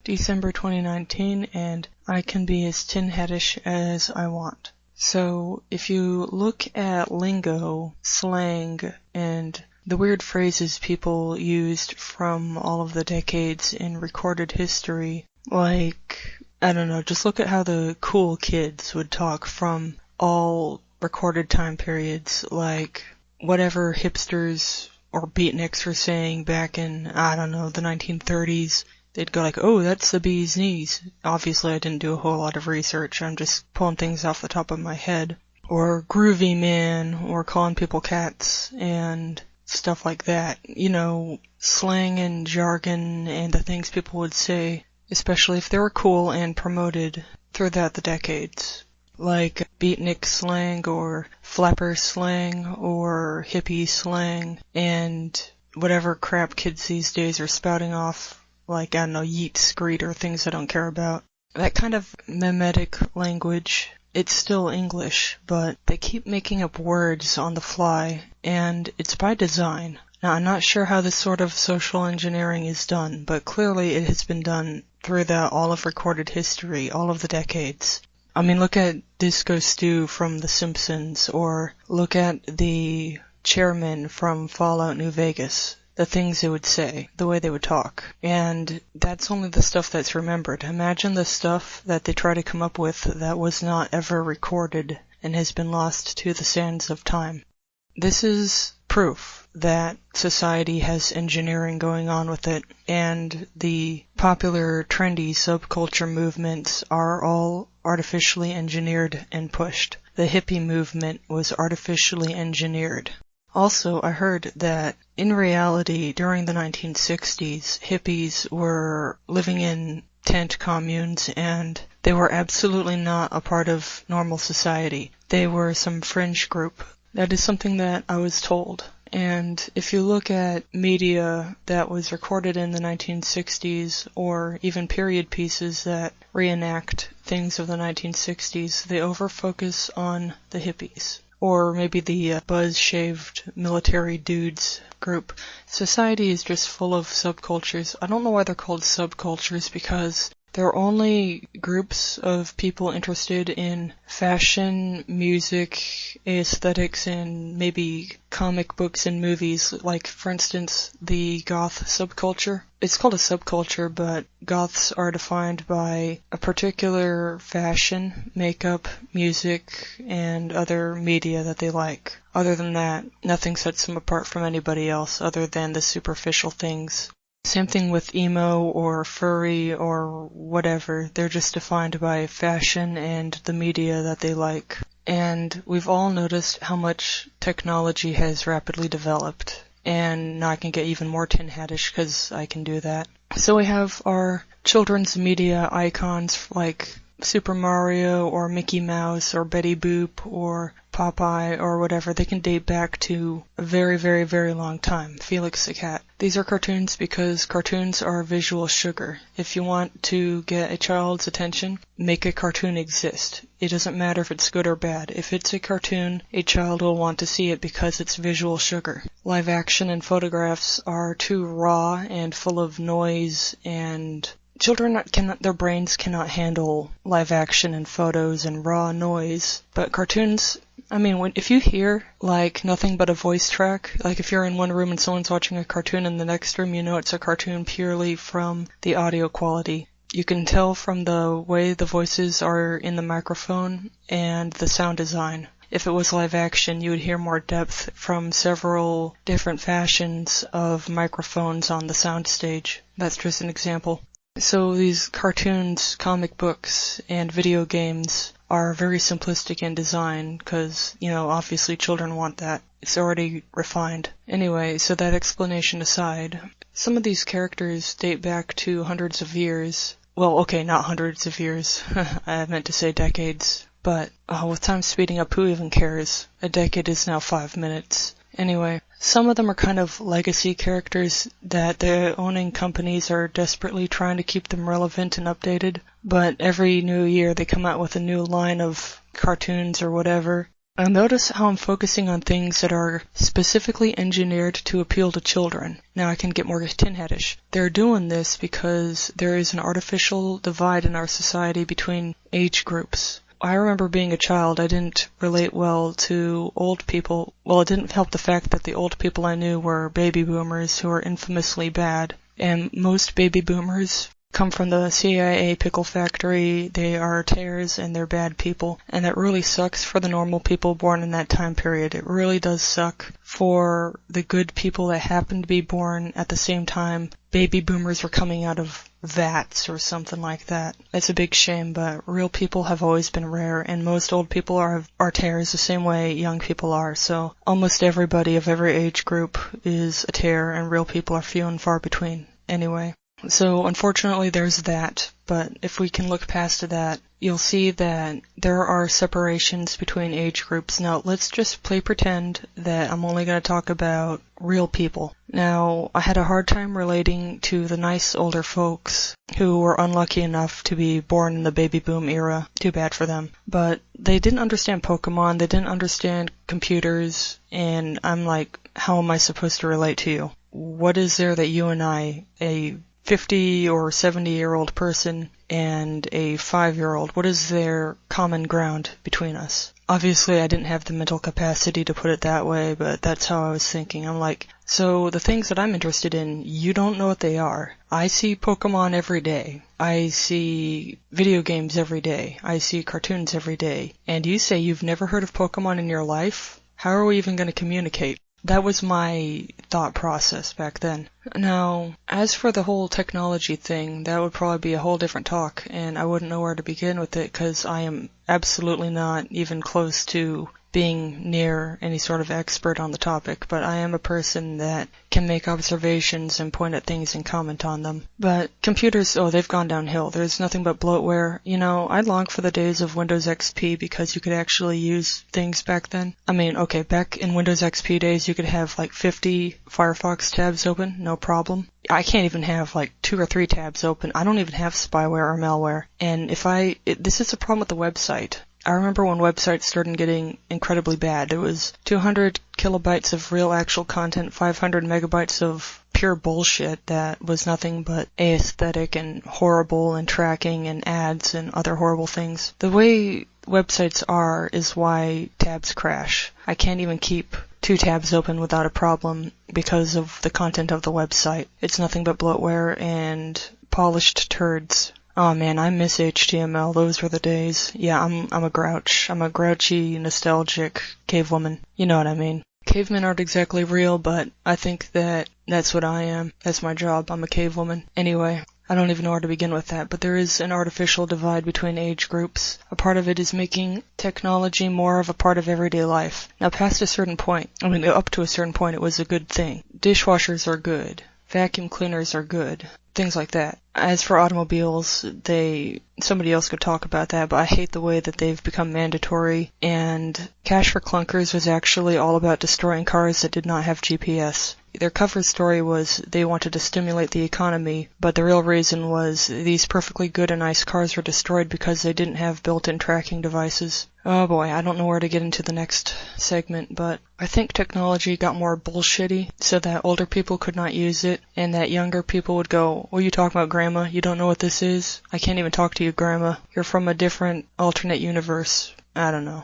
December 2019, and I can be as Tinhatish as I want. So, if you look at lingo, slang, and the weird phrases people used from all of the decades in recorded history, like, I don't know, just look at how the cool kids would talk from all recorded time periods, like whatever hipsters or beatniks were saying back in, I don't know, the 1930s. They'd go like, oh, that's the bee's knees. Obviously, I didn't do a whole lot of research. I'm just pulling things off the top of my head. Or groovy man, or calling people cats, and stuff like that. You know, slang and jargon and the things people would say, especially if they were cool and promoted throughout the decades. Like beatnik slang, or flapper slang, or hippie slang, and whatever crap kids these days are spouting off. Like, I don't know, yeet, screed, or things I don't care about. That kind of mimetic language, it's still English, but they keep making up words on the fly, and it's by design. Now, I'm not sure how this sort of social engineering is done, but clearly it has been done throughout all of recorded history, all of the decades. I mean, look at Disco Stew from The Simpsons, or look at the chairman from Fallout New Vegas. The things they would say, the way they would talk. And that's only the stuff that's remembered. Imagine the stuff that they try to come up with that was not ever recorded and has been lost to the sands of time. This is proof that society has engineering going on with it, and the popular trendy subculture movements are all artificially engineered and pushed. The hippie movement was artificially engineered. Also, I heard that in reality, during the 1960s, hippies were living in tent communes and they were absolutely not a part of normal society. They were some fringe group. That is something that I was told. And if you look at media that was recorded in the 1960s, or even period pieces that reenact things of the 1960s, they overfocus on the hippies. Or maybe the buzz-shaved military dudes group. Society is just full of subcultures. I don't know why they're called subcultures, because they're only groups of people interested in fashion, music, aesthetics, and maybe comic books and movies. Like, for instance, the goth subculture. It's called a subculture, but goths are defined by a particular fashion, makeup, music, and other media that they like. Other than that, nothing sets them apart from anybody else other than the superficial things. Same thing with emo or furry or whatever. They're just defined by fashion and the media that they like. And we've all noticed how much technology has rapidly developed. And now I can get even more Tinhatish because I can do that. So we have our children's media icons like Super Mario or Mickey Mouse or Betty Boop or Popeye or whatever. They can date back to a very, very, very long time. Felix the Cat. These are cartoons because cartoons are visual sugar. If you want to get a child's attention, make a cartoon exist. It doesn't matter if it's good or bad. If it's a cartoon, a child will want to see it because it's visual sugar. Live action and photographs are too raw and full of noise, and children their brains cannot handle live action and photos and raw noise. But cartoons, I mean, if you hear, like, nothing but a voice track, like if you're in one room and someone's watching a cartoon in the next room, you know it's a cartoon purely from the audio quality. You can tell from the way the voices are in the microphone and the sound design. If it was live action, you would hear more depth from several different fashions of microphones on the soundstage. That's just an example. So these cartoons, comic books, and video games are very simplistic in design because, you know, obviously children want that. It's already refined. Anyway, so that explanation aside, some of these characters date back to hundreds of years. Well, okay, not hundreds of years. I meant to say decades. But with time speeding up, who even cares? A decade is now 5 minutes. Anyway, some of them are kind of legacy characters that the owning companies are desperately trying to keep them relevant and updated, but every new year they come out with a new line of cartoons or whatever, I'll notice how I'm focusing on things that are specifically engineered to appeal to children. Now I can get more tinhatish. They're doing this because there is an artificial divide in our society between age groups. I remember being a child, I didn't relate well to old people. Well, it didn't help the fact that the old people I knew were baby boomers who are infamously bad. And most baby boomers come from the CIA pickle factory. They are tears and they're bad people. And that really sucks for the normal people born in that time period. It really does suck for the good people that happen to be born at the same time baby boomers were coming out of vats or something like that. It's a big shame, but real people have always been rare, and most old people are tears the same way young people are. So almost everybody of every age group is a tear, and real people are few and far between anyway. So unfortunately there's that, but if we can look past that, you'll see that there are separations between age groups. Now let's just play pretend that I'm only going to talk about real people. Now I had a hard time relating to the nice older folks who were unlucky enough to be born in the baby boom era. Too bad for them. But they didn't understand Pokemon, they didn't understand computers, and I'm like, how am I supposed to relate to you? What is there that you and I, a 50 or 70-year-old person and a 5-year-old, what is their common ground between us? Obviously, I didn't have the mental capacity to put it that way, but that's how I was thinking. I'm like, so the things that I'm interested in, you don't know what they are. I see Pokemon every day. I see video games every day. I see cartoons every day. And you say you've never heard of Pokemon in your life? How are we even going to communicate? That was my thought process back then. Now, as for the whole technology thing, that would probably be a whole different talk, and I wouldn't know where to begin with it because I am absolutely not even close to being near any sort of expert on the topic, but I am a person that can make observations and point at things and comment on them. But computers, oh, they've gone downhill. There's nothing but bloatware. You know, I long for the days of Windows XP because you could actually use things back then. I mean, okay, back in Windows XP days, you could have like 50 Firefox tabs open, no problem. I can't even have like 2 or 3 tabs open. I don't even have spyware or malware. And this is a problem with the website. I remember when websites started getting incredibly bad. It was 200 kilobytes of real actual content, 500 megabytes of pure bullshit that was nothing but aesthetic and horrible and tracking and ads and other horrible things. The way websites are is why tabs crash. I can't even keep 2 tabs open without a problem because of the content of the website. It's nothing but bloatware and polished turds. Oh man, I miss HTML. Those were the days. Yeah, I'm a grouch. I'm a grouchy, nostalgic cavewoman. You know what I mean. Cavemen aren't exactly real, but I think that's what I am. That's my job. I'm a cavewoman. Anyway, I don't even know where to begin with that, but there is an artificial divide between age groups. A part of it is making technology more of a part of everyday life. Now, past a certain point, up to a certain point, it was a good thing. Dishwashers are good. Vacuum cleaners are good. Things like that. As for automobiles, somebody else could talk about that, but I hate the way that they've become mandatory, and Cash for Clunkers was actually all about destroying cars that did not have GPS. Their cover story was they wanted to stimulate the economy, but the real reason was these perfectly good and nice cars were destroyed because they didn't have built-in tracking devices. Oh boy, I don't know where to get into the next segment, but I think technology got more bullshitty so that older people could not use it, and that younger people would go, "What are you talking about, Grandma? You don't know what this is? I can't even talk to you, Grandma. You're from a different alternate universe." I don't know.